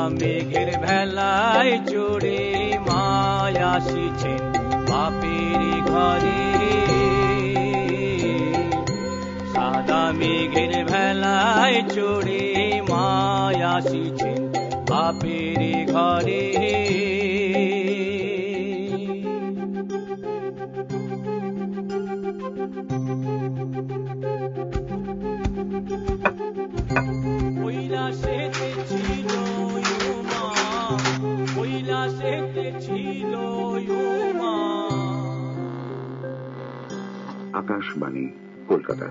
মেঘের ভেলায় চড়ে মায় আসিছেন বাপের ঘরে। সাদা মেঘের ভেলায় চড়ে মায় আসিছেন বাপের ঘরে। কৈলাসেতে ছিল মা, কৈলাসেতে ছিল মা। আকাশবাণী কলকাতা।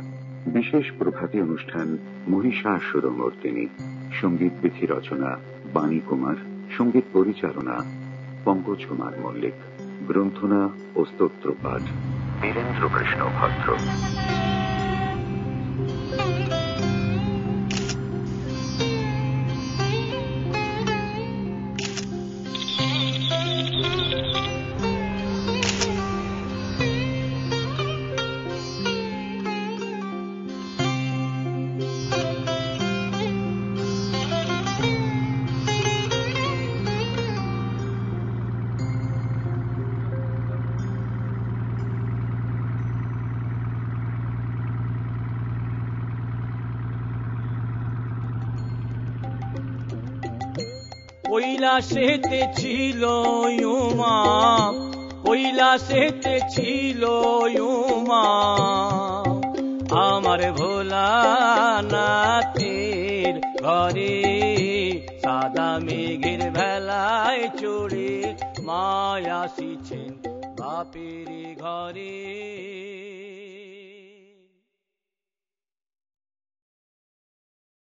বিশেষ প্রভাতী অনুষ্ঠান মহিষাসুরমর্দিনী। সঙ্গীত বিধি রচনা বাণী কুমার, সঙ্গীত পরিচালনা পঙ্কজ কুমার মল্লিক, গ্রন্থনা ও স্তোত্র পাঠ বীরেন্দ্র কৃষ্ণ ভদ্র। কৈলাসেতে ছিল মা, কৈলাসেতে ছিল মা। আমার ভোলানাথের ঘরে সাদা মেঘের ভেলায় চড়ে মায় আসিছেন বাপের ঘরে।